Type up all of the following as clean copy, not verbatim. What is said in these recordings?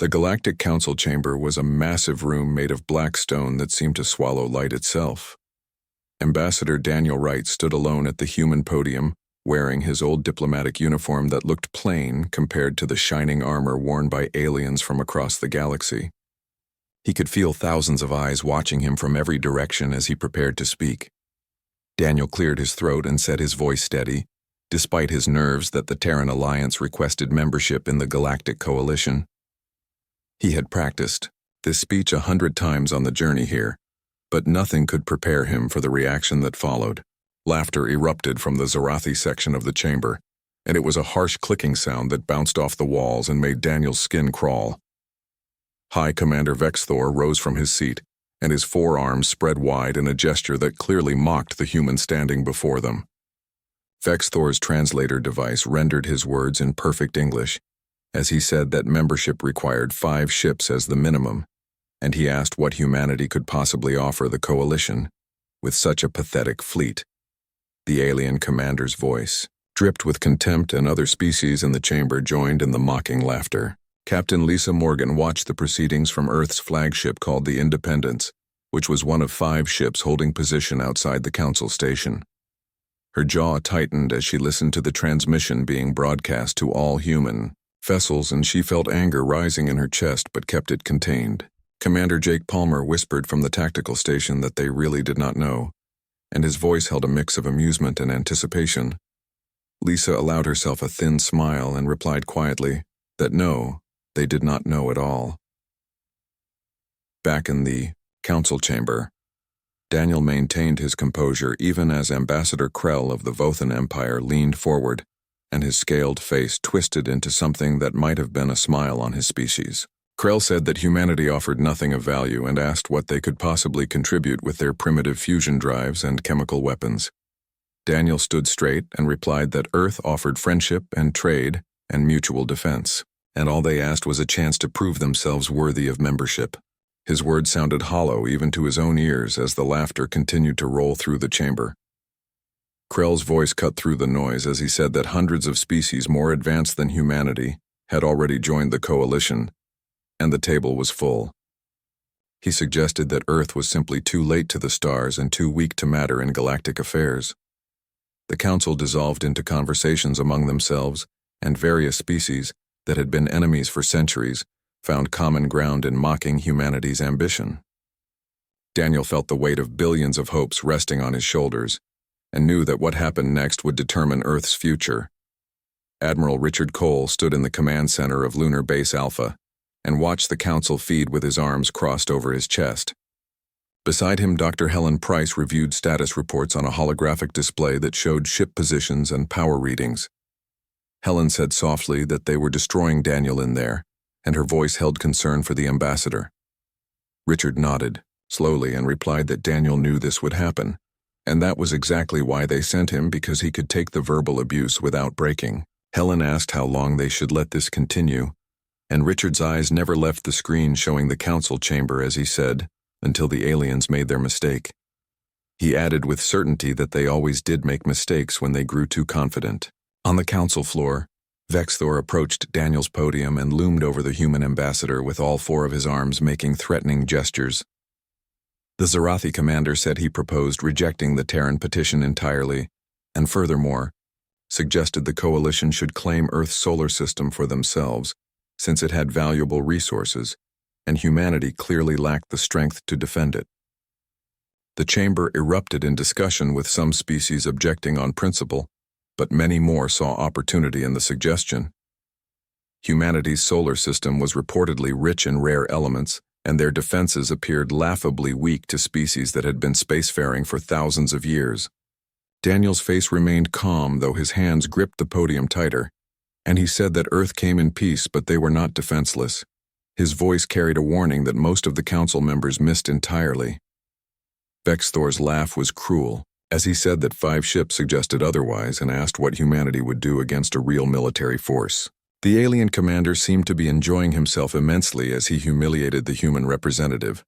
The Galactic Council chamber was a massive room made of black stone that seemed to swallow light itself. Ambassador Daniel Wright stood alone at the human podium, wearing his old diplomatic uniform that looked plain compared to the shining armor worn by aliens from across the galaxy. He could feel thousands of eyes watching him from every direction as he prepared to speak. Daniel cleared his throat and set his voice steady, despite his nerves that the Terran Alliance requested membership in the Galactic Coalition. He had practiced this speech 100 times on the journey here, but nothing could prepare him for the reaction that followed. Laughter erupted from the Zarathi section of the chamber, and it was a harsh clicking sound that bounced off the walls and made Daniel's skin crawl. High Commander Vexthor rose from his seat, and his forearms spread wide in a gesture that clearly mocked the human standing before them. Vexthor's translator device rendered his words in perfect English, as he said that membership required 5 ships as the minimum, and he asked what humanity could possibly offer the Coalition with such a pathetic fleet. The alien commander's voice, dripped with contempt, and other species in the chamber joined in the mocking laughter. Captain Lisa Morgan watched the proceedings from Earth's flagship called the Independence, which was one of 5 ships holding position outside the Council station. Her jaw tightened as she listened to the transmission being broadcast to all human vessels, and she felt anger rising in her chest but kept it contained. Commander Jake Palmer whispered from the tactical station that they really did not know, and his voice held a mix of amusement and anticipation. Lisa allowed herself a thin smile and replied quietly that no, they did not know at all. Back in the council chamber, Daniel maintained his composure even as Ambassador Krell of the Vothan Empire leaned forward, and his scaled face twisted into something that might have been a smile on his species. Krell said that humanity offered nothing of value and asked what they could possibly contribute with their primitive fusion drives and chemical weapons. Daniel stood straight and replied that Earth offered friendship and trade and mutual defense, and all they asked was a chance to prove themselves worthy of membership. His words sounded hollow even to his own ears as the laughter continued to roll through the chamber. Krell's voice cut through the noise as he said that hundreds of species more advanced than humanity had already joined the Coalition, and the table was full. He suggested that Earth was simply too late to the stars and too weak to matter in galactic affairs. The Council dissolved into conversations among themselves, and various species that had been enemies for centuries found common ground in mocking humanity's ambition. Daniel felt the weight of billions of hopes resting on his shoulders, and knew that what happened next would determine Earth's future. Admiral Richard Cole stood in the command center of Lunar Base Alpha and watched the council feed with his arms crossed over his chest. Beside him, Dr. Helen Price reviewed status reports on a holographic display that showed ship positions and power readings. Helen said softly that they were destroying Daniel in there, and her voice held concern for the ambassador. Richard nodded slowly and replied that Daniel knew this would happen, and that was exactly why they sent him, because he could take the verbal abuse without breaking. Helen asked how long they should let this continue, and Richard's eyes never left the screen showing the council chamber as he said, until the aliens made their mistake. He added with certainty that they always did make mistakes when they grew too confident. On the council floor, Vexthor approached Daniel's podium and loomed over the human ambassador with all 4 of his arms making threatening gestures. The Zarathi commander said he proposed rejecting the Terran petition entirely, and furthermore, suggested the Coalition should claim Earth's solar system for themselves, since it had valuable resources, and humanity clearly lacked the strength to defend it. The chamber erupted in discussion, with some species objecting on principle, but many more saw opportunity in the suggestion. Humanity's solar system was reportedly rich in rare elements, and their defenses appeared laughably weak to species that had been spacefaring for thousands of years. Daniel's face remained calm, though his hands gripped the podium tighter, and he said that Earth came in peace, but they were not defenseless. His voice carried a warning that most of the council members missed entirely. Vexthor's laugh was cruel, as he said that 5 ships suggested otherwise and asked what humanity would do against a real military force. The alien commander seemed to be enjoying himself immensely as he humiliated the human representative.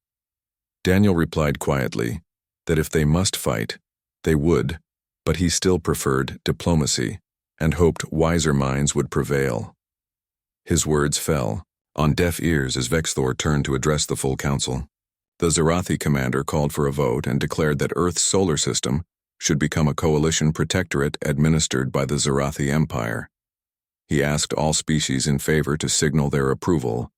Daniel replied quietly that if they must fight, they would, but he still preferred diplomacy and hoped wiser minds would prevail. His words fell, on deaf ears as Vexthor turned to address the full council. The Zarathi commander called for a vote and declared that Earth's solar system should become a coalition protectorate administered by the Zarathi Empire. He asked all species in favor to signal their approval.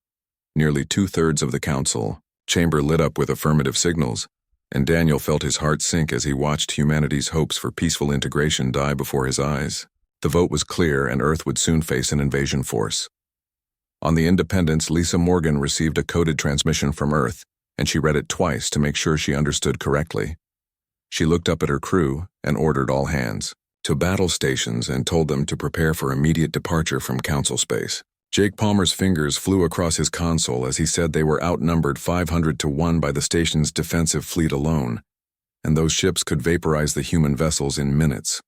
Nearly 2/3 of the council chamber lit up with affirmative signals, and Daniel felt his heart sink as he watched humanity's hopes for peaceful integration die before his eyes. The vote was clear, and Earth would soon face an invasion force. On the Independence, Lisa Morgan received a coded transmission from Earth, and she read it twice to make sure she understood correctly. She looked up at her crew and ordered all hands to battle stations and told them to prepare for immediate departure from Council space. Jake Palmer's fingers flew across his console as he said they were outnumbered 500-1 by the station's defensive fleet alone, and those ships could vaporize the human vessels in minutes.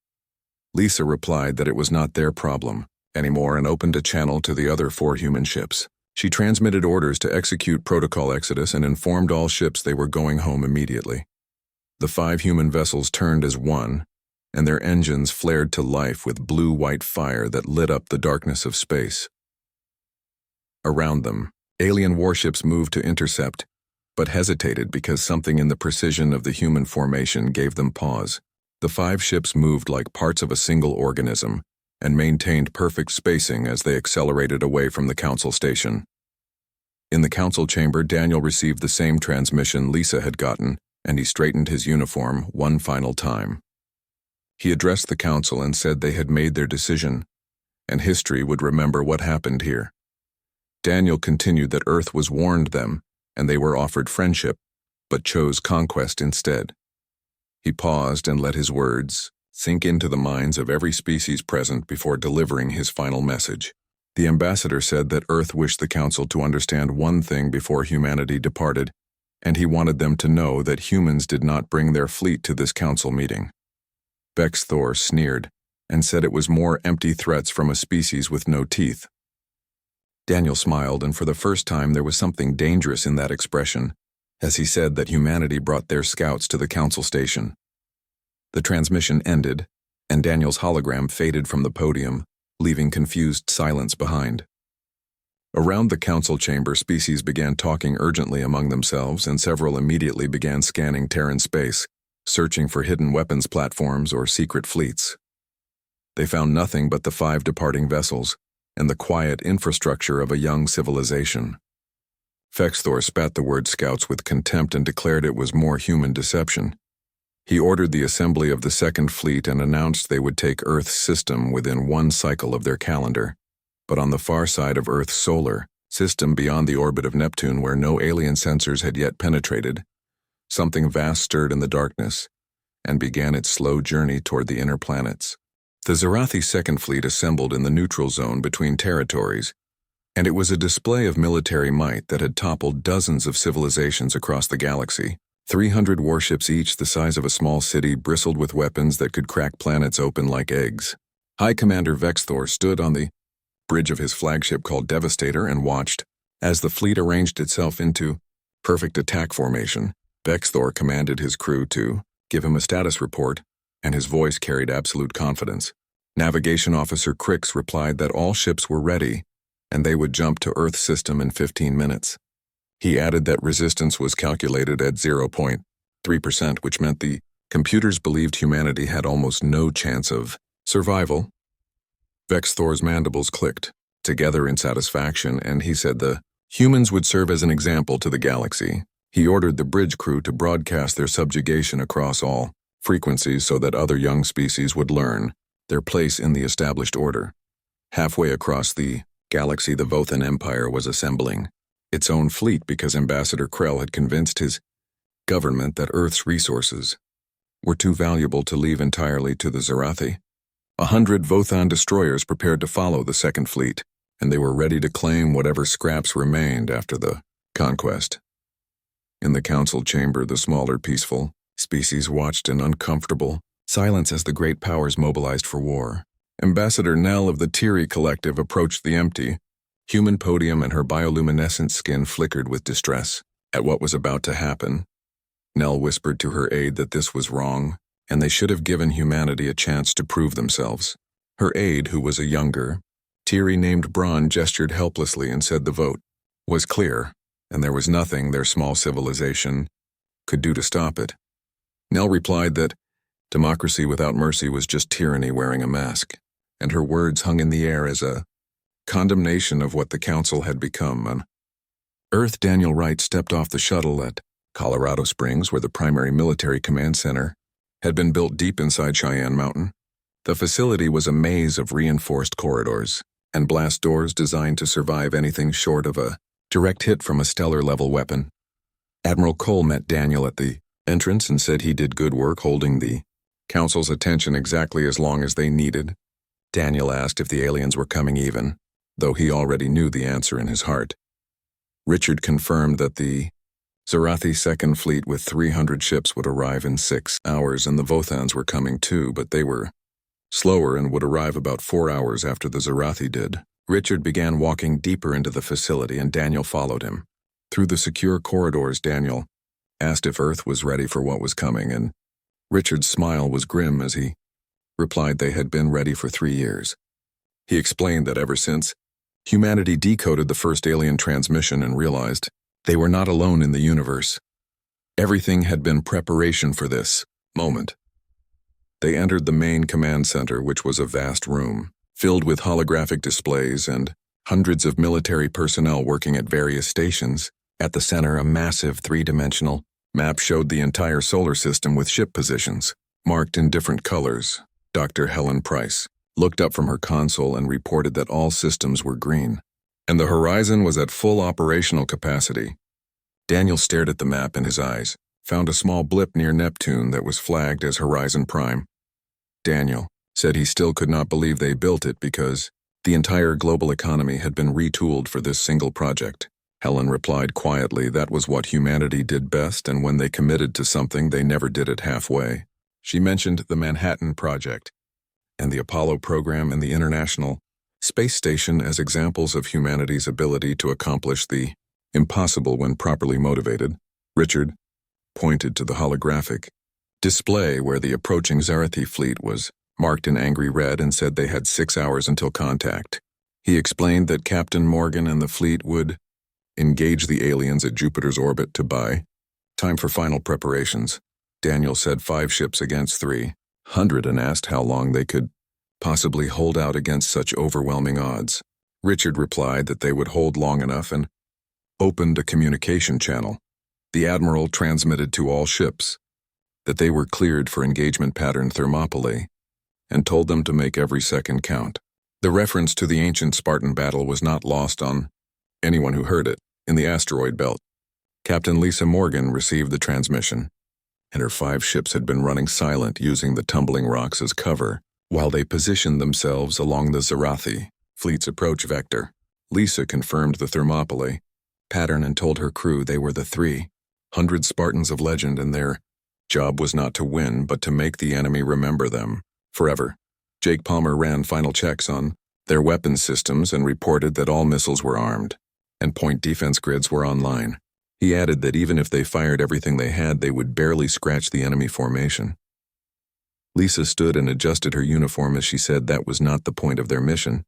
Lisa replied that it was not their problem anymore and opened a channel to the other 4 human ships. She transmitted orders to execute Protocol Exodus and informed all ships they were going home immediately. The 5 human vessels turned as one, and their engines flared to life with blue-white fire that lit up the darkness of space. Around them, alien warships moved to intercept, but hesitated because something in the precision of the human formation gave them pause. The 5 ships moved like parts of a single organism and maintained perfect spacing as they accelerated away from the council station. In the council chamber, Daniel received the same transmission Lisa had gotten, and he straightened his uniform one final time. He addressed the council and said they had made their decision, and history would remember what happened here. Daniel continued that Earth was warned them, and they were offered friendship, but chose conquest instead. He paused and let his words sink into the minds of every species present before delivering his final message. The ambassador said that Earth wished the council to understand one thing before humanity departed, and he wanted them to know that humans did not bring their fleet to this council meeting. Vexthor sneered and said it was more empty threats from a species with no teeth. Daniel smiled, and for the first time there was something dangerous in that expression, as he said that humanity brought their scouts to the council station. The transmission ended, and Daniel's hologram faded from the podium, leaving confused silence behind. Around the council chamber, species began talking urgently among themselves, and several immediately began scanning Terran space, searching for hidden weapons platforms or secret fleets. They found nothing but the 5 departing vessels and the quiet infrastructure of a young civilization. Vexthor spat the word scouts with contempt and declared it was more human deception. He ordered the assembly of the Second Fleet and announced they would take Earth's system within one cycle of their calendar, but on the far side of Earth's solar system beyond the orbit of Neptune, where no alien sensors had yet penetrated, something vast stirred in the darkness and began its slow journey toward the inner planets. The Zarathi Second Fleet assembled in the neutral zone between territories, and it was a display of military might that had toppled dozens of civilizations across the galaxy. 300 warships each, the size of a small city, bristled with weapons that could crack planets open like eggs. High Commander Vexthor stood on the bridge of his flagship called Devastator and watched as the fleet arranged itself into perfect attack formation. Vexthor commanded his crew to give him a status report, and his voice carried absolute confidence. Navigation Officer Crix replied that all ships were ready, and they would jump to Earth system in 15 minutes. He added that resistance was calculated at 0.3%, which meant the computers believed humanity had almost no chance of survival. Vexthor's mandibles clicked together in satisfaction, and he said the humans would serve as an example to the galaxy. He ordered the bridge crew to broadcast their subjugation across all frequencies so that other young species would learn their place in the established order. Halfway across the galaxy, the Vothan Empire was assembling its own fleet because Ambassador Krell had convinced his government that Earth's resources were too valuable to leave entirely to the Zarathi. 100 Vothan destroyers prepared to follow the Second Fleet, and they were ready to claim whatever scraps remained after the conquest. In the council chamber, the smaller, peaceful species watched in uncomfortable silence as the great powers mobilized for war. Ambassador Nell of the Tiri Collective approached the empty human podium, and her bioluminescent skin flickered with distress at what was about to happen. Nell whispered to her aide that this was wrong, and they should have given humanity a chance to prove themselves. Her aide, who was a younger Tiri named Braun, gestured helplessly and said the vote was clear, and there was nothing their small civilization could do to stop it. Nell replied that democracy without mercy was just tyranny wearing a mask, and her words hung in the air as a condemnation of what the Council had become. On Earth, Daniel Wright stepped off the shuttle at Colorado Springs, where the primary military command center had been built deep inside Cheyenne Mountain. The facility was a maze of reinforced corridors and blast doors designed to survive anything short of a direct hit from a stellar-level weapon. Admiral Cole met Daniel at the entrance and said he did good work holding the Council's attention exactly as long as they needed. Daniel asked if the aliens were coming even, though he already knew the answer in his heart. Richard confirmed that the Zarathi Second Fleet with 300 ships would arrive in 6 hours, and the Vothans were coming too, but they were slower and would arrive about 4 hours after the Zarathi did. Richard began walking deeper into the facility, and Daniel followed him. Through the secure corridors, Daniel asked if Earth was ready for what was coming, and Richard's smile was grim as he replied they had been ready for 3 years. He explained that ever since humanity decoded the first alien transmission and realized they were not alone in the universe, everything had been preparation for this moment. They entered the main command center, which was a vast room, filled with holographic displays and hundreds of military personnel working at various stations. At the center, a massive 3-dimensional map showed the entire solar system with ship positions, marked in different colors. Dr. Helen Price looked up from her console and reported that all systems were green, and the horizon was at full operational capacity. Daniel stared at the map, and his eyes found a small blip near Neptune that was flagged as Horizon Prime. Daniel said he still could not believe they built it because the entire global economy had been retooled for this single project. Helen replied quietly that was what humanity did best, and when they committed to something, they never did it halfway. She mentioned the Manhattan Project and the Apollo program and the International Space Station as examples of humanity's ability to accomplish the impossible when properly motivated. Richard pointed to the holographic display where the approaching Zarathi fleet was marked in angry red and said they had 6 hours until contact. He explained that Captain Morgan and the fleet would engage the aliens at Jupiter's orbit to buy time for final preparations. Daniel said 5 ships against 300 and asked how long they could possibly hold out against such overwhelming odds. Richard replied that they would hold long enough and opened a communication channel. The Admiral transmitted to all ships that they were cleared for engagement pattern Thermopylae and told them to make every second count. The reference to the ancient Spartan battle was not lost on anyone who heard it. In the asteroid belt, Captain Lisa Morgan received the transmission, and her 5 ships had been running silent using the tumbling rocks as cover while they positioned themselves along the Zarathi fleet's approach vector. Lisa confirmed the Thermopylae pattern and told her crew they were the 300 Spartans of legend, and their job was not to win but to make the enemy remember them forever. Jake Palmer ran final checks on their weapons systems and reported that all missiles were armed and point defense grids were online. He added that even if they fired everything they had, they would barely scratch the enemy formation. Lisa stood and adjusted her uniform as she said that was not the point of their mission.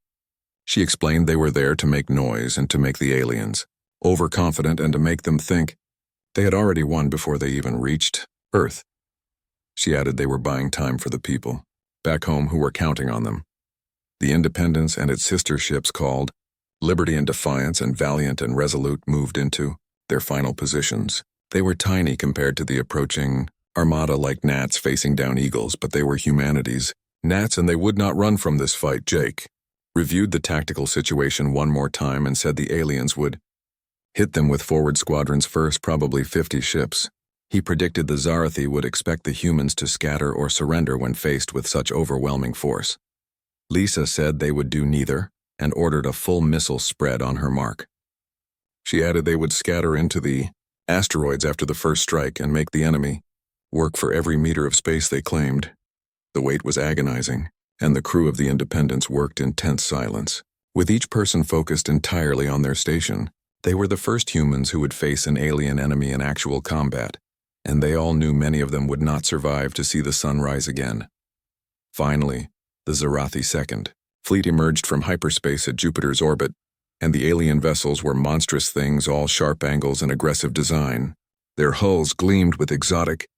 She explained they were there to make noise and to make the aliens overconfident and to make them think they had already won before they even reached Earth. She added they were buying time for the people back home who were counting on them. The Independence and its sister ships called Liberty and Defiance and Valiant and Resolute moved into their final positions. They were tiny compared to the approaching armada, like gnats facing down eagles, but they were humanity's gnats and they would not run from this fight. Jake reviewed the tactical situation one more time and said the aliens would hit them with forward squadrons first, probably 50 ships. He predicted the Zarathi would expect the humans to scatter or surrender when faced with such overwhelming force. Lisa said they would do neither and ordered a full missile spread on her mark. She added they would scatter into the asteroids after the first strike and make the enemy work for every meter of space they claimed. The wait was agonizing, and the crew of the Independence worked in tense silence, with each person focused entirely on their station. They were the first humans who would face an alien enemy in actual combat, and they all knew many of them would not survive to see the sun rise again. Finally, the Zarathi Second Fleet emerged from hyperspace at Jupiter's orbit, And the alien vessels were monstrous things, all sharp angles and aggressive design. Their hulls gleamed with exotic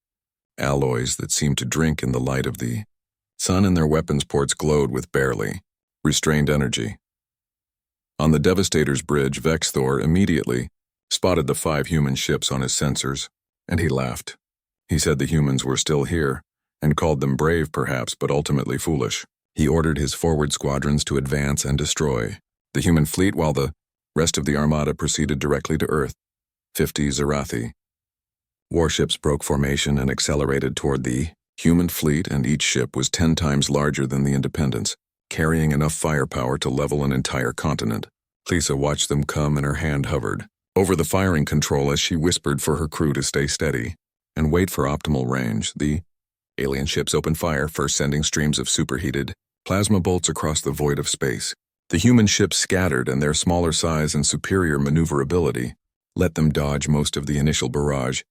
alloys that seemed to drink in the light of the sun, and their weapons ports glowed with barely restrained energy. On the Devastator's bridge, Vexthor immediately spotted the 5 human ships on his sensors, and he laughed. He said the humans were still here, and called them brave perhaps, but ultimately foolish. He ordered his forward squadrons to advance and destroy the human fleet, while the rest of the armada proceeded directly to Earth. 50 Zarathi warships broke formation and accelerated toward the human fleet, and each ship was 10 times larger than the Independence, carrying enough firepower to level an entire continent. Lisa watched them come, and her hand hovered over the firing control as she whispered for her crew to stay steady and wait for optimal range. The alien ships opened fire, first sending streams of superheated plasma bolts across the void of space. The human ships scattered, and their smaller size and superior maneuverability let them dodge most of the initial barrage.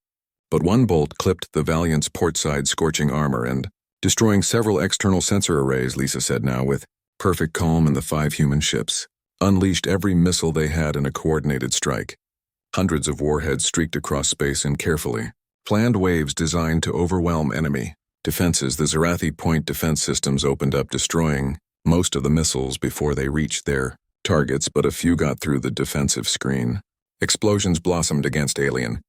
But one bolt clipped the Valiant's portside scorching armor and, destroying several external sensor arrays, Lisa said now with perfect calm, and the 5 human ships unleashed every missile they had in a coordinated strike. Hundreds of warheads streaked across space in carefully planned waves designed to overwhelm enemy defenses. The Zarathi point defense systems opened up, destroying most of the missiles before they reached their targets, but a few got through the defensive screen. Explosions blossomed against alien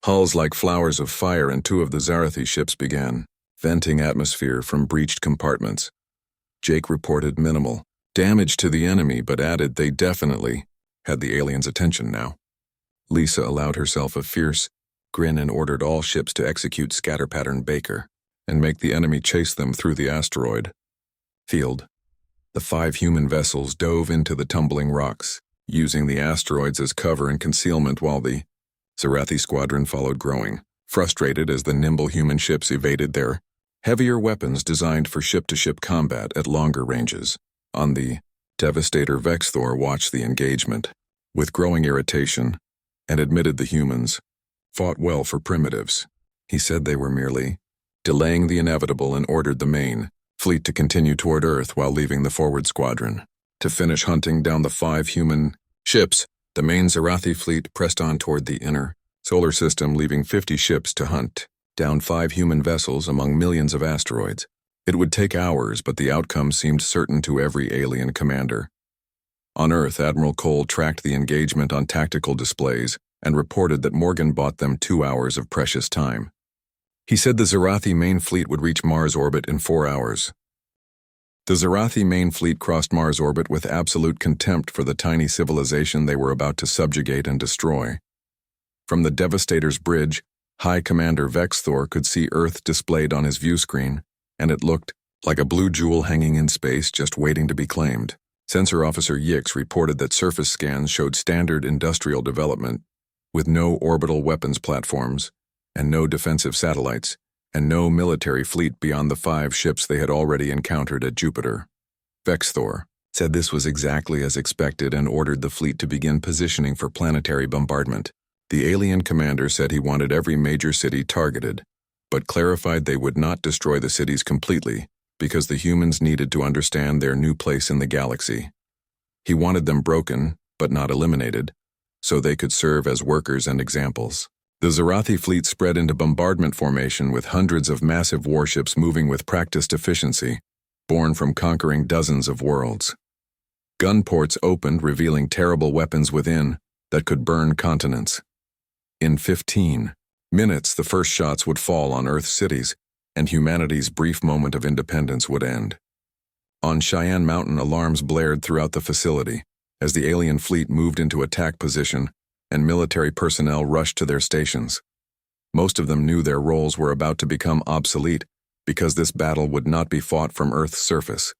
hulls like flowers of fire, and 2 of the Zarathi ships began venting atmosphere from breached compartments. Jake reported minimal damage to the enemy, but added they definitely had the aliens' attention now. Lisa allowed herself a fierce grin and ordered all ships to execute scatter pattern Baker and make the enemy chase them through the asteroid field. The 5 human vessels dove into the tumbling rocks, using the asteroids as cover and concealment, while the Zarathi squadron followed, growing frustrated as the nimble human ships evaded their heavier weapons designed for ship-to-ship combat at longer ranges. On the Devastator, Vexthor watched the engagement with growing irritation and admitted the humans fought well for primitives. He said they were merely delaying the inevitable, and ordered the main fleet to continue toward Earth while leaving the forward squadron to finish hunting down the 5 human ships. The main Zarathi fleet pressed on toward the inner solar system, leaving 50 ships to hunt down 5 human vessels among millions of asteroids. It would take hours, but the outcome seemed certain to every alien commander. On Earth, Admiral Cole tracked the engagement on tactical displays and reported that Morgan bought them 2 hours of precious time. He said the Zarathi main fleet would reach Mars orbit in 4 hours. The Zarathi main fleet crossed Mars orbit with absolute contempt for the tiny civilization they were about to subjugate and destroy. From the Devastator's bridge, High Commander Vexthor could see Earth displayed on his view screen, and it looked like a blue jewel hanging in space just waiting to be claimed. Sensor Officer Yix reported that surface scans showed standard industrial development, with no orbital weapons platforms, and no defensive satellites, and no military fleet beyond the 5 ships they had already encountered at Jupiter. Vexthor said this was exactly as expected and ordered the fleet to begin positioning for planetary bombardment. The alien commander said he wanted every major city targeted, but clarified they would not destroy the cities completely because the humans needed to understand their new place in the galaxy. He wanted them broken, but not eliminated, so they could serve as workers and examples. The Zarathi fleet spread into bombardment formation, with hundreds of massive warships moving with practiced efficiency, born from conquering dozens of worlds. Gun ports opened, revealing terrible weapons within that could burn continents. In 15 minutes, the first shots would fall on Earth's cities, and humanity's brief moment of independence would end. On Cheyenne Mountain, alarms blared throughout the facility as the alien fleet moved into attack position, and military personnel rushed to their stations. Most of them knew their roles were about to become obsolete because this battle would not be fought from Earth's surface.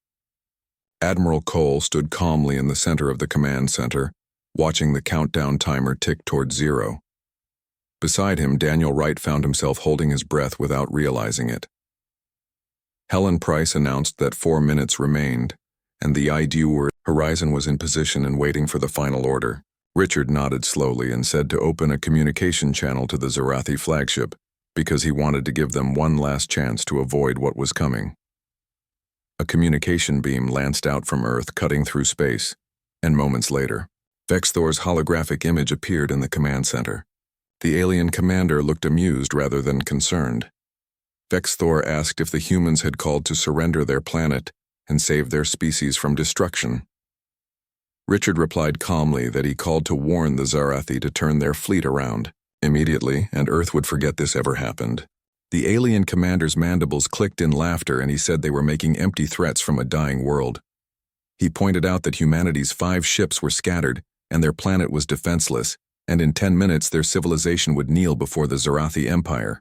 Admiral Cole stood calmly in the center of the command center, watching the countdown timer tick toward 0. Beside him, Daniel Wright found himself holding his breath without realizing it. Helen Price announced that 4 minutes remained, and the IDU horizon was in position and waiting for the final order. Richard nodded slowly and said to open a communication channel to the Zarathi flagship because he wanted to give them one last chance to avoid what was coming. A communication beam lanced out from Earth, cutting through space, and moments later, Vexthor's holographic image appeared in the command center. The alien commander looked amused rather than concerned. Vexthor asked if the humans had called to surrender their planet and save their species from destruction. Richard replied calmly that he called to warn the Zarathi to turn their fleet around immediately, and Earth would forget this ever happened. The alien commander's mandibles clicked in laughter, and he said they were making empty threats from a dying world. He pointed out that humanity's 5 ships were scattered, and their planet was defenseless, and in 10 minutes their civilization would kneel before the Zarathi Empire.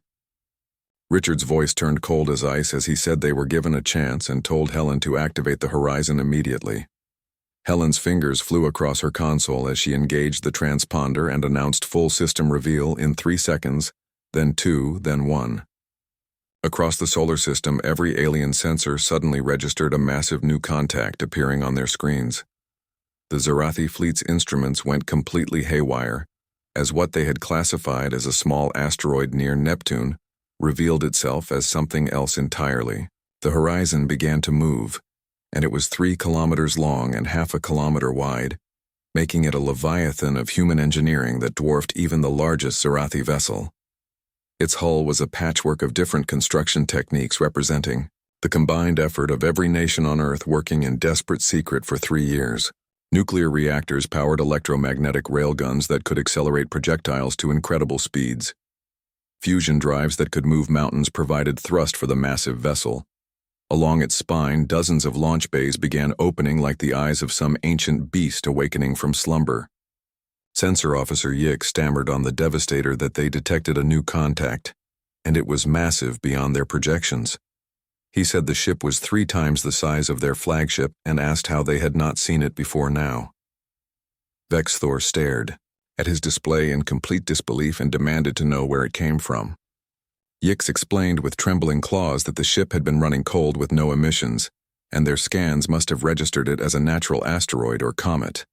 Richard's voice turned cold as ice as he said they were given a chance and told Helen to activate the horizon immediately. Helen's fingers flew across her console as she engaged the transponder and announced full system reveal in 3 seconds, then 2, then 1. Across the solar system, every alien sensor suddenly registered a massive new contact appearing on their screens. The Zarathi fleet's instruments went completely haywire, as what they had classified as a small asteroid near Neptune revealed itself as something else entirely. The horizon began to move, and it was 3 kilometers long and half a kilometer wide, making it a leviathan of human engineering that dwarfed even the largest Zarathi vessel. Its hull was a patchwork of different construction techniques representing the combined effort of every nation on Earth working in desperate secret for 3 years. Nuclear reactors powered electromagnetic railguns that could accelerate projectiles to incredible speeds. Fusion drives that could move mountains provided thrust for the massive vessel. Along its spine, dozens of launch bays began opening like the eyes of some ancient beast awakening from slumber. Sensor Officer Yick stammered on the Devastator that they detected a new contact, and it was massive beyond their projections. He said the ship was 3 times the size of their flagship and asked how they had not seen it before now. Vexthor stared at his display in complete disbelief and demanded to know where it came from. Yix explained with trembling claws that the ship had been running cold with no emissions, and their scans must have registered it as a natural asteroid or comet.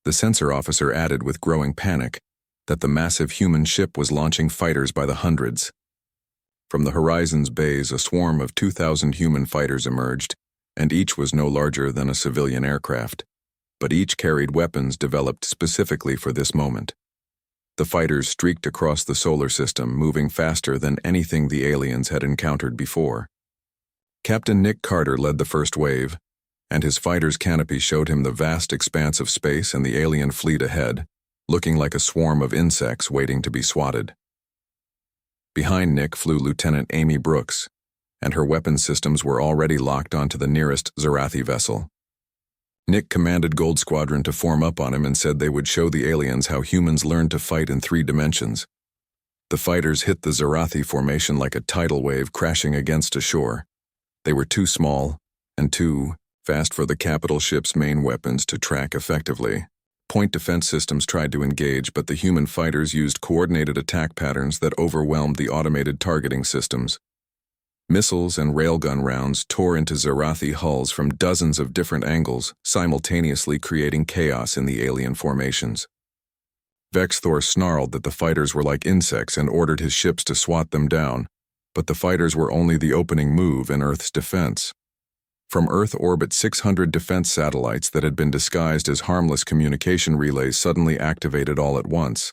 The sensor officer added with growing panic that the massive human ship was launching fighters by the hundreds. From the horizon's bays, a swarm of 2,000 human fighters emerged, and each was no larger than a civilian aircraft, but each carried weapons developed specifically for this moment. The fighters streaked across the solar system, moving faster than anything the aliens had encountered before. Captain Nick Carter led the first wave, and his fighter's canopy showed him the vast expanse of space and the alien fleet ahead, looking like a swarm of insects waiting to be swatted. Behind Nick flew Lieutenant Amy Brooks, and her weapon systems were already locked onto the nearest Zarathi vessel. Nick commanded Gold Squadron to form up on him and said they would show the aliens how humans learn to fight in 3 dimensions. The fighters hit the Zarathi formation like a tidal wave crashing against a shore. They were too small and too fast for the capital ship's main weapons to track effectively. Point defense systems tried to engage, but the human fighters used coordinated attack patterns that overwhelmed the automated targeting systems. Missiles and railgun rounds tore into Zarathi hulls from dozens of different angles, simultaneously creating chaos in the alien formations. Vexthor snarled that the fighters were like insects and ordered his ships to swat them down, but the fighters were only the opening move in Earth's defense. From Earth orbit, 600 defense satellites that had been disguised as harmless communication relays suddenly activated all at once.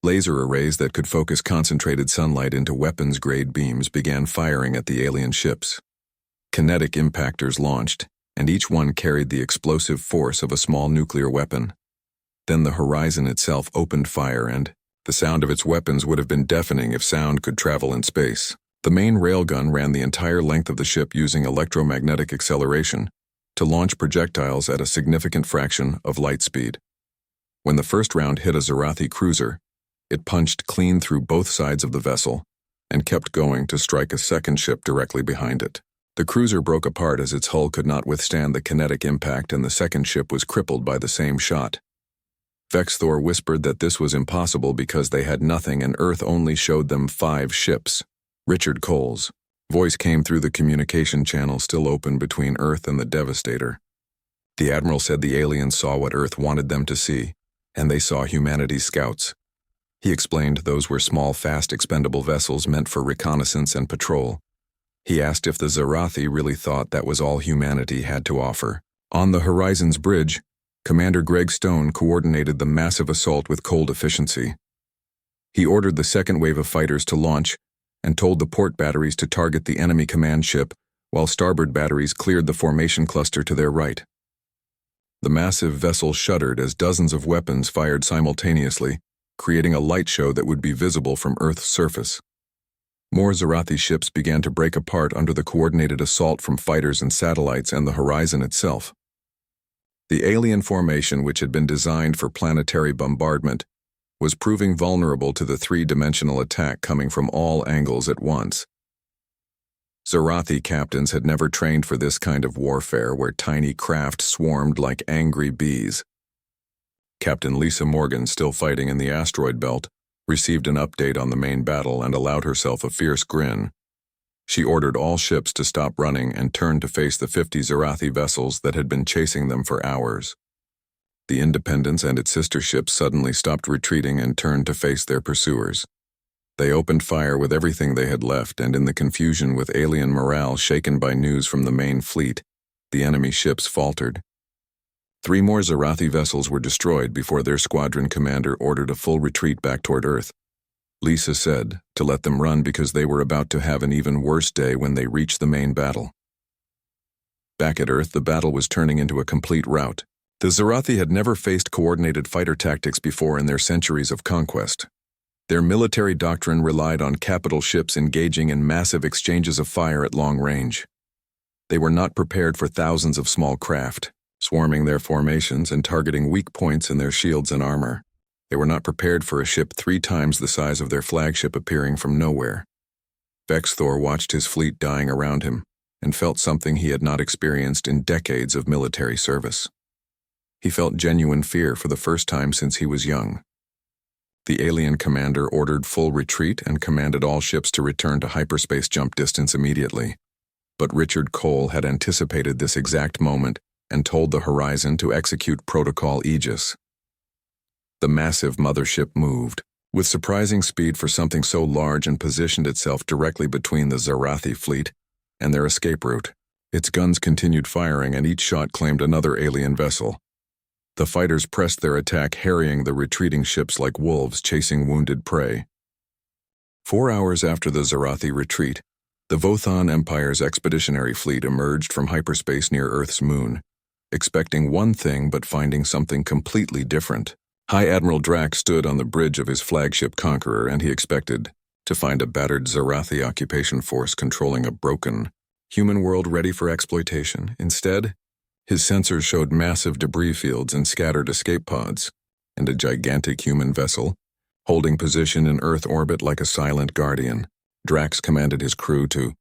Laser arrays that could focus concentrated sunlight into weapons-grade beams began firing at the alien ships. Kinetic impactors launched, and each one carried the explosive force of a small nuclear weapon. Then the horizon itself opened fire, and the sound of its weapons would have been deafening if sound could travel in space. The main railgun ran the entire length of the ship using electromagnetic acceleration to launch projectiles at a significant fraction of light speed. When the first round hit a Zarathi cruiser, it punched clean through both sides of the vessel and kept going to strike a second ship directly behind it. The cruiser broke apart as its hull could not withstand the kinetic impact, and the second ship was crippled by the same shot. Vexthor whispered that this was impossible because they had nothing and Earth only showed them 5 ships. Richard Cole's voice came through the communication channel still open between Earth and the Devastator. The Admiral said the aliens saw what Earth wanted them to see, and they saw humanity's scouts. He explained those were small, fast, expendable vessels meant for reconnaissance and patrol. He asked if the Zarathi really thought that was all humanity had to offer. On the Horizon's bridge, Commander Greg Stone coordinated the massive assault with cold efficiency. He ordered the second wave of fighters to launch and told the port batteries to target the enemy command ship, while starboard batteries cleared the formation cluster to their right. The massive vessel shuddered as dozens of weapons fired simultaneously, creating a light show that would be visible from Earth's surface. More Zarathi ships began to break apart under the coordinated assault from fighters and satellites and the horizon itself. The alien formation, which had been designed for planetary bombardment, was proving vulnerable to the three-dimensional attack coming from all angles at once. Zarathi captains had never trained for this kind of warfare where tiny craft swarmed like angry bees. Captain Lisa Morgan, still fighting in the asteroid belt, received an update on the main battle and allowed herself a fierce grin. She ordered all ships to stop running and turned to face the 50 Zarathi vessels that had been chasing them for hours. The Independence and its sister ships suddenly stopped retreating and turned to face their pursuers. They opened fire with everything they had left, and in the confusion with alien morale shaken by news from the main fleet, the enemy ships faltered. 3 more Zarathi vessels were destroyed before their squadron commander ordered a full retreat back toward Earth. Lisa said to let them run because they were about to have an even worse day when they reached the main battle. Back at Earth, the battle was turning into a complete rout. The Zarathi had never faced coordinated fighter tactics before in their centuries of conquest. Their military doctrine relied on capital ships engaging in massive exchanges of fire at long range. They were not prepared for thousands of small craft, swarming their formations and targeting weak points in their shields and armor. They were not prepared for a ship 3 times the size of their flagship appearing from nowhere. Vexthor watched his fleet dying around him and felt something he had not experienced in decades of military service. He felt genuine fear for the first time since he was young. The alien commander ordered full retreat and commanded all ships to return to hyperspace jump distance immediately. But Richard Cole had anticipated this exact moment and told the Horizon to execute Protocol Aegis. The massive mothership moved, with surprising speed for something so large, and positioned itself directly between the Zarathi fleet and their escape route. Its guns continued firing, and each shot claimed another alien vessel. The fighters pressed their attack, harrying the retreating ships like wolves chasing wounded prey. 4 hours after the Zarathi retreat, the Vothan Empire's expeditionary fleet emerged from hyperspace near Earth's moon, expecting one thing but finding something completely different. High Admiral Drax stood on the bridge of his flagship Conqueror, and he expected to find a battered Zarathi occupation force controlling a broken human world ready for exploitation. Instead, his sensors showed massive debris fields and scattered escape pods, and a gigantic human vessel, holding position in Earth orbit like a silent guardian. Drax commanded his crew to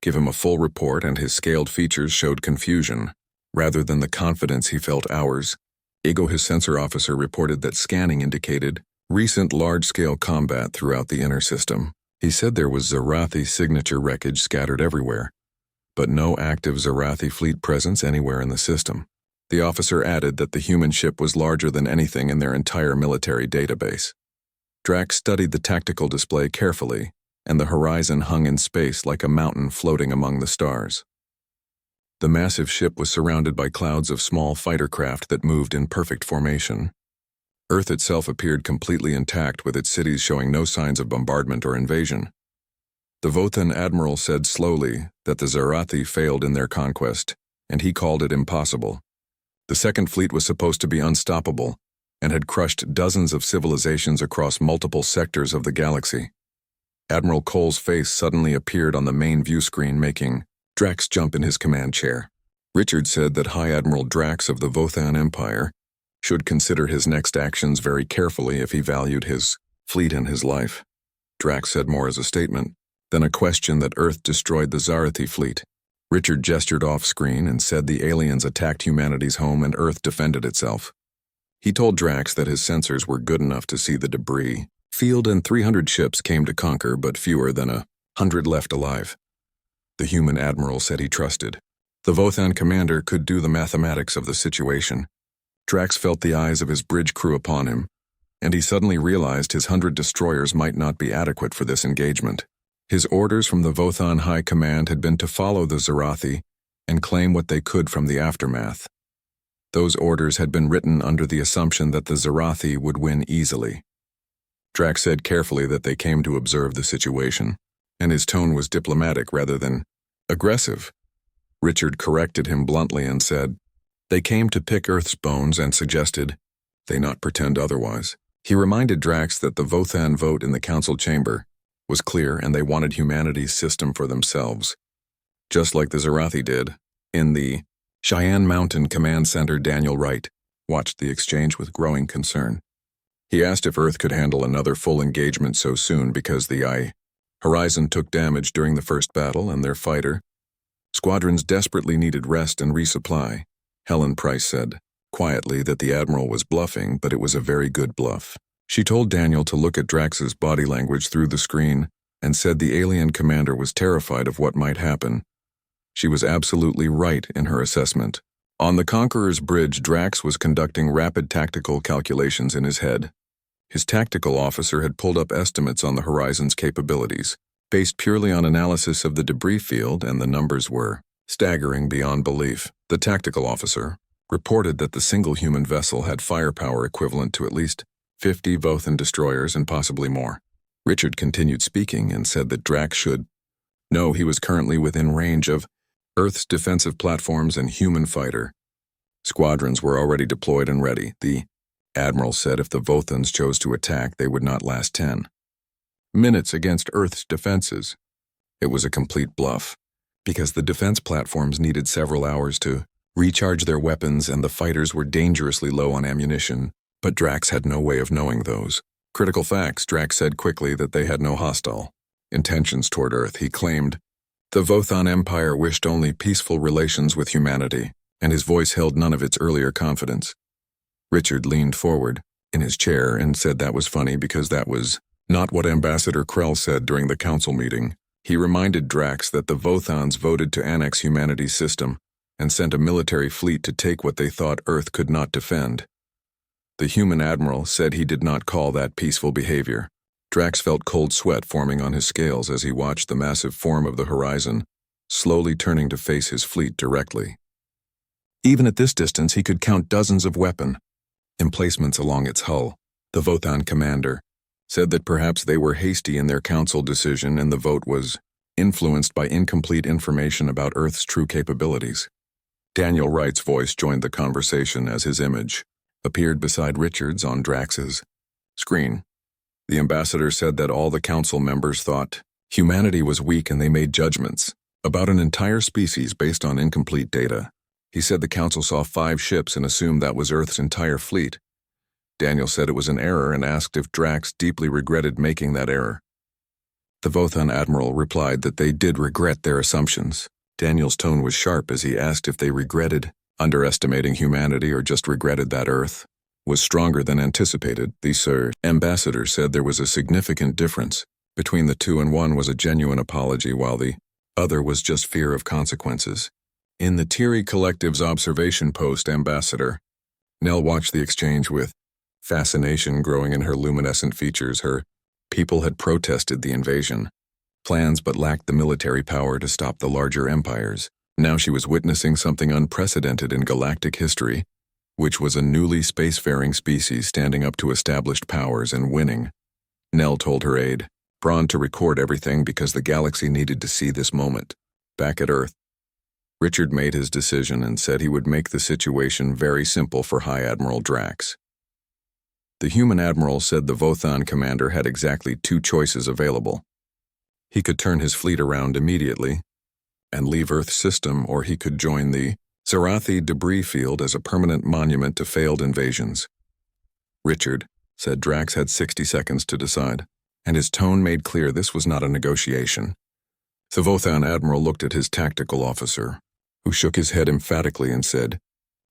give him a full report, and his scaled features showed confusion, rather than the confidence he felt hours. Ego, his sensor officer, reported that scanning indicated recent large-scale combat throughout the inner system. He said there was Zarathi signature wreckage scattered everywhere, but no active Zarathi fleet presence anywhere in the system. The officer added that the human ship was larger than anything in their entire military database. Drax studied the tactical display carefully, and the horizon hung in space like a mountain floating among the stars. The massive ship was surrounded by clouds of small fighter craft that moved in perfect formation. Earth itself appeared completely intact, with its cities showing no signs of bombardment or invasion. The Vothan admiral said slowly that the Zarathi failed in their conquest, and he called it impossible. The Second Fleet was supposed to be unstoppable, and had crushed dozens of civilizations across multiple sectors of the galaxy. Admiral Cole's face suddenly appeared on the main view screen, making Drax jump in his command chair. Richard said that High Admiral Drax of the Vothan Empire should consider his next actions very carefully if he valued his fleet and his life. Drax said more as a statement than a question that Earth destroyed the Zarathi fleet. Richard gestured off-screen and said the aliens attacked humanity's home and Earth defended itself. He told Drax that his sensors were good enough to see the debris field, and 300 ships came to conquer, but fewer than 100 left alive. The human admiral said he trusted the Vothan commander could do the mathematics of the situation. Drax felt the eyes of his bridge crew upon him, and he suddenly realized his 100 destroyers might not be adequate for this engagement. His orders from the Vothan High Command had been to follow the Zarathi and claim what they could from the aftermath. Those orders had been written under the assumption that the Zarathi would win easily. Drax said carefully that they came to observe the situation, and his tone was diplomatic rather than aggressive. Richard corrected him bluntly and said, "They came to pick Earth's bones and suggested they not pretend otherwise." He reminded Drax that the Vothan vote in the council chamber was clear and they wanted humanity's system for themselves, just like the Zarathi did. In the Cheyenne Mountain Command Center, Daniel Wright watched the exchange with growing concern. He asked if Earth could handle another full engagement so soon because the Horizon took damage during the first battle and their fighter squadrons desperately needed rest and resupply. Helen Price said quietly that the Admiral was bluffing, but it was a very good bluff. She told Daniel to look at Drax's body language through the screen and said the alien commander was terrified of what might happen. She was absolutely right in her assessment. On the Conqueror's bridge, Drax was conducting rapid tactical calculations in his head. His tactical officer had pulled up estimates on the Horizon's capabilities, based purely on analysis of the debris field, and the numbers were staggering beyond belief. The tactical officer reported that the single human vessel had firepower equivalent to at least 50 Vothan destroyers and possibly more. Richard continued speaking and said that Drax should know he was currently within range of Earth's defensive platforms and human fighter squadrons were already deployed and ready. The Admiral said if the Vothans chose to attack, they would not last 10 minutes against Earth's defenses. It was a complete bluff, because the defense platforms needed several hours to recharge their weapons and the fighters were dangerously low on ammunition, but Drax had no way of knowing those critical facts. Drax said quickly that they had no hostile intentions toward Earth. He claimed the Vothan Empire wished only peaceful relations with humanity, and his voice held none of its earlier confidence. Richard leaned forward in his chair and said that was funny because that was not what Ambassador Krell said during the council meeting. He reminded Drax that the Vothans voted to annex humanity's system and sent a military fleet to take what they thought Earth could not defend. The human admiral said he did not call that peaceful behavior. Drax felt cold sweat forming on his scales as he watched the massive form of the Horizon slowly turning to face his fleet directly. Even at this distance, he could count dozens of weapon emplacements along its hull. The Vothan commander said that perhaps they were hasty in their council decision and the vote was influenced by incomplete information about Earth's true capabilities. Daniel Wright's voice joined the conversation as his image appeared beside Richard's on Drax's screen. The ambassador said that all the council members thought humanity was weak and they made judgments about an entire species based on incomplete data. He said the council saw 5 ships and assumed that was Earth's entire fleet. Daniel said it was an error and asked if Drax deeply regretted making that error. The Vothan admiral replied that they did regret their assumptions. Daniel's tone was sharp as he asked if they regretted underestimating humanity or just regretted that Earth was stronger than anticipated. The ambassador said there was a significant difference between the two and one was a genuine apology while the other was just fear of consequences. In the Tiri Collective's observation post, Ambassador Nell watched the exchange with fascination growing in her luminescent features. Her people had protested the invasion plans but lacked the military power to stop the larger empires. Now she was witnessing something unprecedented in galactic history, which was a newly spacefaring species standing up to established powers and winning. Nell told her aide, Braun, to record everything because the galaxy needed to see this moment. Back at Earth, Richard made his decision and said he would make the situation very simple for High Admiral Drax. The human admiral said the Vothan commander had exactly 2 choices available. He could turn his fleet around immediately and leave Earth's system, or he could join the Zarathi debris field as a permanent monument to failed invasions. Richard said Drax had 60 seconds to decide, and his tone made clear this was not a negotiation. The Vothan admiral looked at his tactical officer, who shook his head emphatically and said,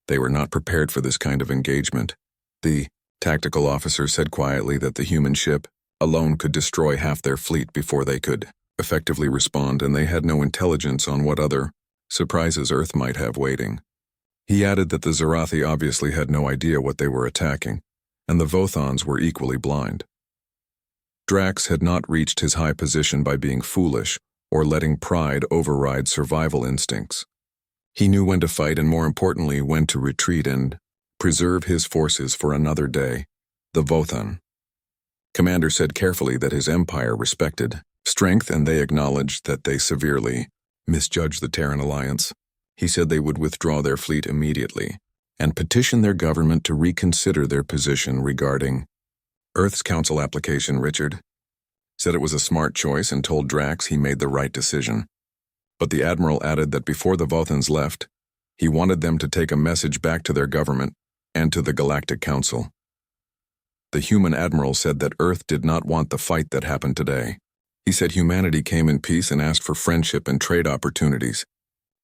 they were not prepared for this kind of engagement. The tactical officer said quietly that the human ship alone could destroy half their fleet before they could effectively respond, and they had no intelligence on what other surprises Earth might have waiting. He added that the Zarathi obviously had no idea what they were attacking, and the Vothans were equally blind. Drax had not reached his high position by being foolish or letting pride override survival instincts. He knew when to fight and, more importantly, when to retreat and preserve his forces for another day. The Vothan commander said carefully that his empire respected strength, and they acknowledged that they severely misjudged the Terran alliance. He said they would withdraw their fleet immediately and petition their government to reconsider their position regarding Earth's Council application. Richard said it was a smart choice and told Drax he made the right decision. But the Admiral added that before the Vothans left, he wanted them to take a message back to their government and to the Galactic Council. The human Admiral said that Earth did not want the fight that happened today. He said humanity came in peace and asked for friendship and trade opportunities.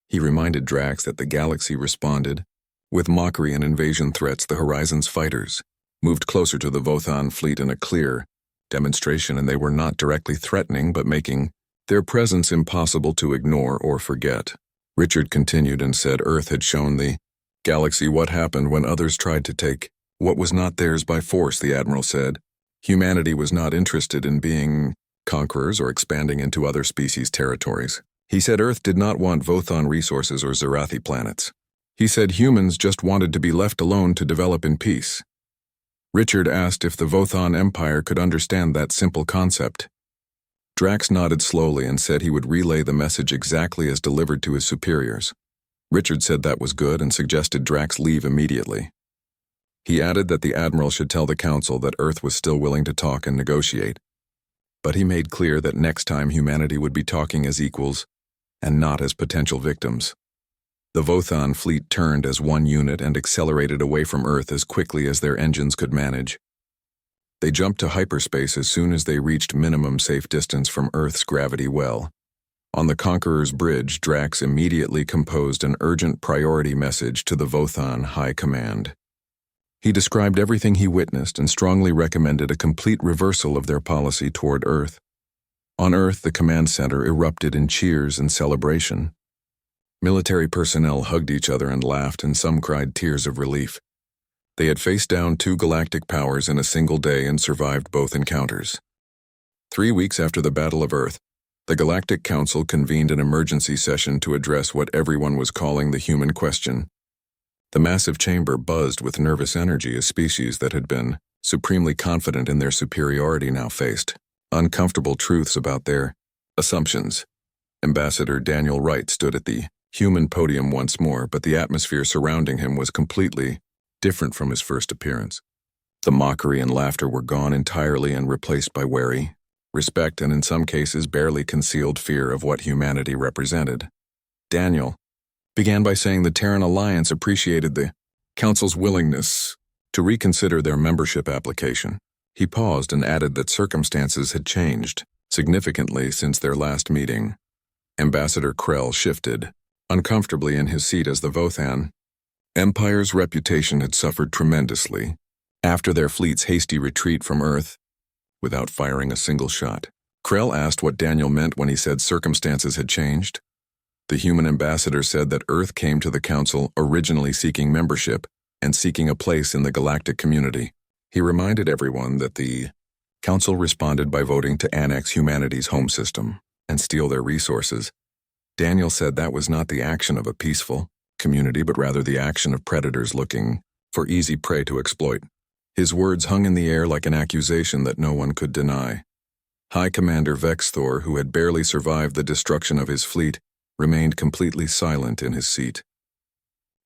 He reminded Drax that the galaxy responded with mockery and invasion threats. The Horizon's fighters moved closer to the Vothan fleet in a clear demonstration, and they were not directly threatening but making their presence impossible to ignore or forget. Richard continued and said Earth had shown the galaxy what happened when others tried to take what was not theirs by force. The Admiral said humanity was not interested in being conquerors or expanding into other species' territories. He said Earth did not want Vothan resources or Zerathi planets. He said humans just wanted to be left alone to develop in peace. Richard asked if the Vothan Empire could understand that simple concept. Drax nodded slowly and said he would relay the message exactly as delivered to his superiors. Richard said that was good and suggested Drax leave immediately. He added that the Admiral should tell the Council that Earth was still willing to talk and negotiate, but he made clear that next time humanity would be talking as equals and not as potential victims. The Vothan fleet turned as one unit and accelerated away from Earth as quickly as their engines could manage. They jumped to hyperspace as soon as they reached minimum safe distance from Earth's gravity well. On the Conqueror's bridge, Drax immediately composed an urgent priority message to the Vothan High Command. He described everything he witnessed and strongly recommended a complete reversal of their policy toward Earth. On Earth, the command center erupted in cheers and celebration. Military personnel hugged each other and laughed, and some cried tears of relief. They had faced down 2 galactic powers in a single day and survived both encounters. 3 weeks after the Battle of Earth, the Galactic Council convened an emergency session to address what everyone was calling the human question. The massive chamber buzzed with nervous energy as species that had been supremely confident in their superiority now faced uncomfortable truths about their assumptions. Ambassador Daniel Wright stood at the human podium once more, but the atmosphere surrounding him was completely different from his first appearance. The mockery and laughter were gone entirely and replaced by wary respect and, in some cases, barely concealed fear of what humanity represented. Daniel began by saying the Terran Alliance appreciated the Council's willingness to reconsider their membership application. He paused and added that circumstances had changed significantly since their last meeting. Ambassador Krell shifted uncomfortably in his seat as the Vothan Empire's reputation had suffered tremendously after their fleet's hasty retreat from Earth without firing a single shot. Krell asked what Daniel meant when he said circumstances had changed. The human ambassador said that Earth came to the Council originally seeking membership and seeking a place in the galactic community. He reminded everyone that the Council responded by voting to annex humanity's home system and steal their resources. Daniel said that was not the action of a peaceful community, but rather the action of predators looking for easy prey to exploit. His words hung in the air like an accusation that no one could deny. High Commander Vex Thor, who had barely survived the destruction of his fleet, remained completely silent in his seat.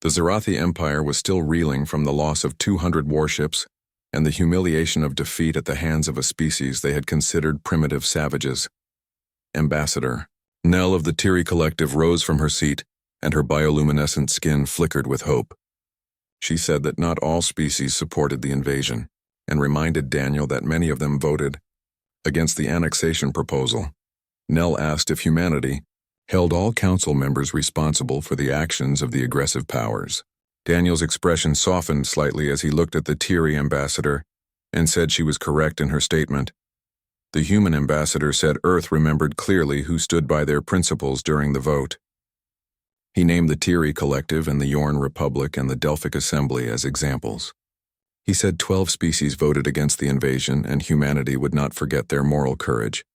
The Zerathi Empire was still reeling from the loss of 200 warships and the humiliation of defeat at the hands of a species they had considered primitive savages. Ambassador Nell of the Tiri Collective rose from her seat, and her bioluminescent skin flickered with hope. She said that not all species supported the invasion, and reminded Daniel that many of them voted against the annexation proposal. Nell asked if humanity held all council members responsible for the actions of the aggressive powers. Daniel's expression softened slightly as he looked at the Tiri ambassador and said she was correct in her statement. The human ambassador said Earth remembered clearly who stood by their principles during the vote. He named the Tiri Collective and the Yorn Republic and the Delphic Assembly as examples. He said 12 species voted against the invasion and humanity would not forget their moral courage.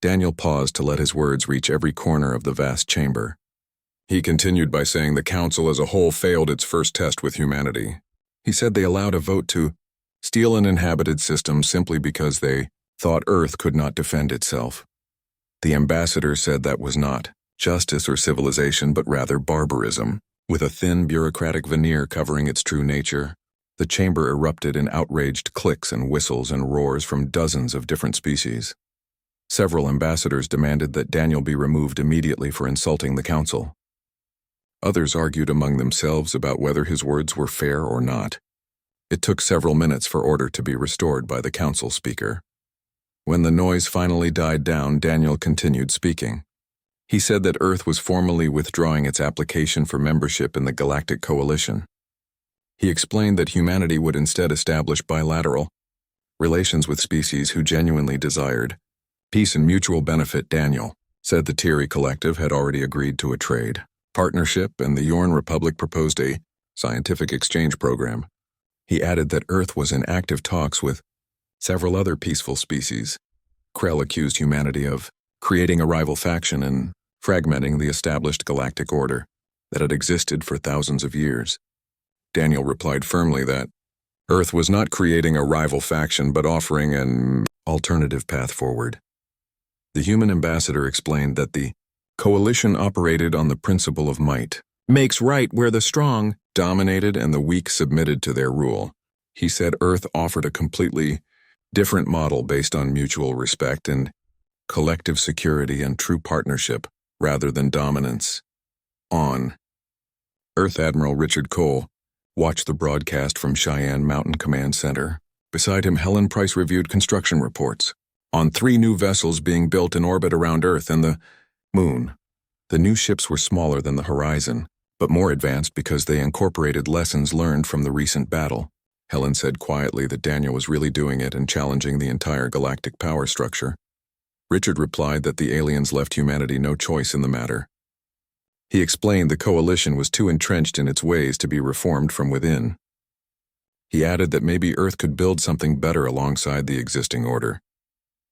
Daniel paused to let his words reach every corner of the vast chamber. He continued by saying the Council as a whole failed its first test with humanity. He said they allowed a vote to steal an inhabited system simply because they thought Earth could not defend itself. The ambassador said that was not justice or civilization, but rather barbarism. With a thin bureaucratic veneer covering its true nature, the chamber erupted in outraged clicks and whistles and roars from dozens of different species. Several ambassadors demanded that Daniel be removed immediately for insulting the Council. Others argued among themselves about whether his words were fair or not. It took several minutes for order to be restored by the Council speaker. When the noise finally died down, Daniel continued speaking. He said that Earth was formally withdrawing its application for membership in the Galactic Coalition. He explained that humanity would instead establish bilateral relations with species who genuinely desired peace and mutual benefit. Daniel said the Thierry Collective had already agreed to a trade partnership, and the Yorn Republic proposed a scientific exchange program. He added that Earth was in active talks with several other peaceful species. Krell accused humanity of creating a rival faction and fragmenting the established galactic order that had existed for thousands of years. Daniel replied firmly that Earth was not creating a rival faction but offering an alternative path forward. The human ambassador explained that the coalition operated on the principle of might makes right, where the strong dominated and the weak submitted to their rule. He said Earth offered a completely different model based on mutual respect and collective security and true partnership rather than dominance. On Earth, Admiral Richard Cole watched the broadcast from Cheyenne Mountain Command Center. Beside him, Helen Price reviewed construction reports on 3 new vessels being built in orbit around Earth and the Moon. The new ships were smaller than the Horizon, but more advanced because they incorporated lessons learned from the recent battle. Helen said quietly that Daniel was really doing it and challenging the entire galactic power structure. Richard replied that the aliens left humanity no choice in the matter. He explained the coalition was too entrenched in its ways to be reformed from within. He added that maybe Earth could build something better alongside the existing order.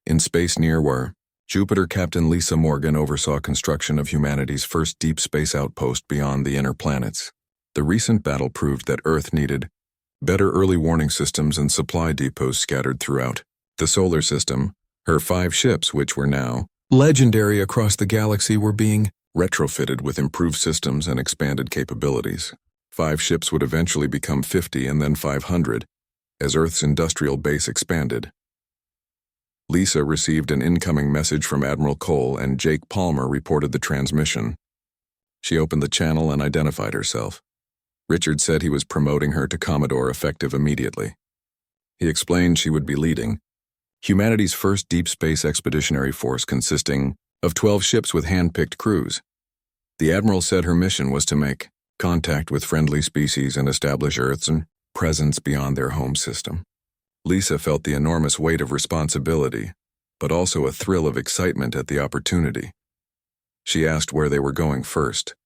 In space near where Jupiter, Captain Lisa Morgan oversaw construction of humanity's first deep space outpost beyond the inner planets. The recent battle proved that Earth needed better early warning systems and supply depots scattered throughout the solar system. Her 5 ships, which were now legendary across the galaxy, were being retrofitted with improved systems and expanded capabilities. 5 ships would eventually become 50 and then 500 as Earth's industrial base expanded. Lisa received an incoming message from Admiral Cole, and Jake Palmer reported the transmission. She opened the channel and identified herself. Richard said he was promoting her to Commodore effective immediately. He explained she would be leading humanity's first deep space expeditionary force consisting of 12 ships with hand-picked crews. The Admiral said her mission was to make contact with friendly species and establish Earth's presence beyond their home system. Lisa felt the enormous weight of responsibility, but also a thrill of excitement at the opportunity. She asked where they were going first.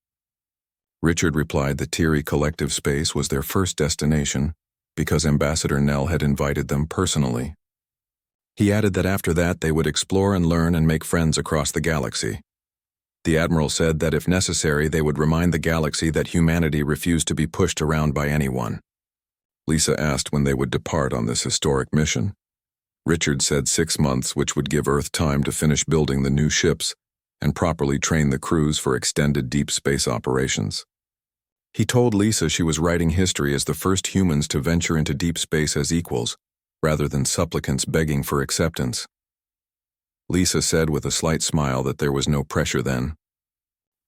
Richard replied that Thierry Collective Space was their first destination because Ambassador Nell had invited them personally. He added that after that they would explore and learn and make friends across the galaxy. The Admiral said that if necessary they would remind the galaxy that humanity refused to be pushed around by anyone. Lisa asked when they would depart on this historic mission. Richard said 6 months, which would give Earth time to finish building the new ships and properly train the crews for extended deep space operations. He told Lisa she was writing history as the first humans to venture into deep space as equals, rather than supplicants begging for acceptance. Lisa said with a slight smile that there was no pressure then.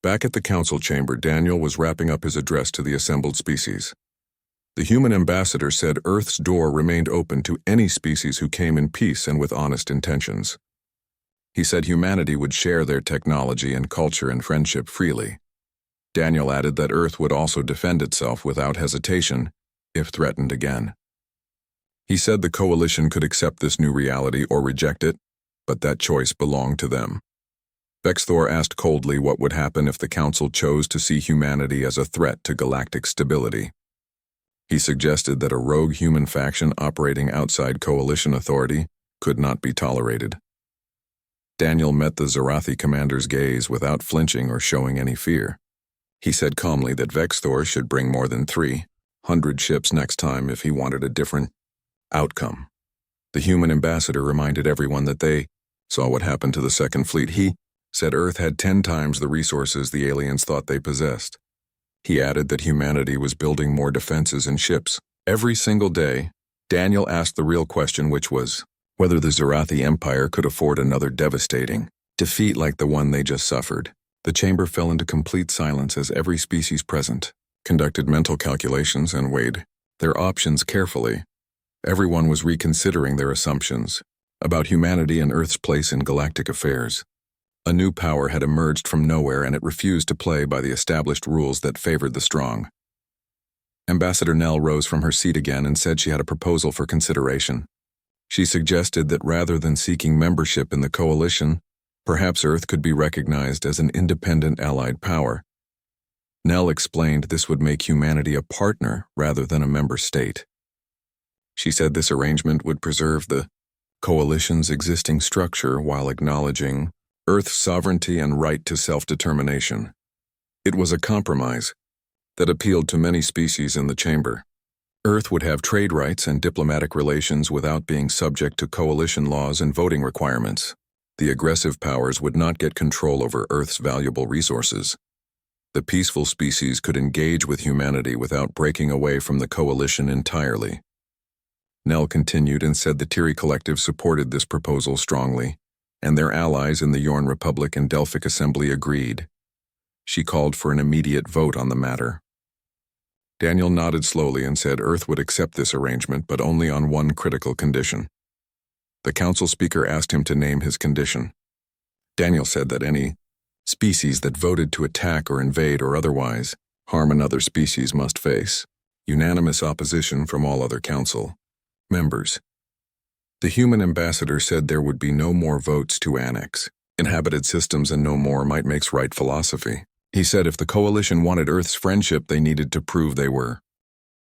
Back at the council chamber, Daniel was wrapping up his address to the assembled species. The human ambassador said Earth's door remained open to any species who came in peace and with honest intentions. He said humanity would share their technology and culture and friendship freely. Daniel added that Earth would also defend itself without hesitation if threatened again. He said the coalition could accept this new reality or reject it, but that choice belonged to them. Bexthor asked coldly what would happen if the council chose to see humanity as a threat to galactic stability. He suggested that a rogue human faction operating outside coalition authority could not be tolerated. Daniel met the Zarathi commander's gaze without flinching or showing any fear. He said calmly that Vexthor should bring more than 300 ships next time if he wanted a different outcome. The human ambassador reminded everyone that they saw what happened to the Second Fleet. He said Earth had 10 times the resources the aliens thought they possessed. He added that humanity was building more defenses and ships. Every single day, Daniel asked the real question, which was whether the Zarathi Empire could afford another devastating defeat like the one they just suffered. The chamber fell into complete silence as every species present conducted mental calculations and weighed their options carefully. Everyone was reconsidering their assumptions about humanity and Earth's place in galactic affairs. A new power had emerged from nowhere, and it refused to play by the established rules that favored the strong. Ambassador Nell rose from her seat again and said she had a proposal for consideration. She suggested that rather than seeking membership in the coalition, perhaps Earth could be recognized as an independent allied power. Nell explained this would make humanity a partner rather than a member state. She said this arrangement would preserve the coalition's existing structure while acknowledging Earth's sovereignty and right to self-determination. It was a compromise that appealed to many species in the chamber. Earth would have trade rights and diplomatic relations without being subject to coalition laws and voting requirements. The aggressive powers would not get control over Earth's valuable resources. The peaceful species could engage with humanity without breaking away from the coalition entirely. Nell continued and said the Tiri Collective supported this proposal strongly, and their allies in the Yorn Republic and Delphic Assembly agreed. She called for an immediate vote on the matter. Daniel nodded slowly and said Earth would accept this arrangement, but only on one critical condition. The council speaker asked him to name his condition. Daniel said that any species that voted to attack or invade or otherwise harm another species must face unanimous opposition from all other council members. The human ambassador said there would be no more votes to annex inhabited systems, and no more might makes right philosophy. He said if the coalition wanted Earth's friendship, they needed to prove they were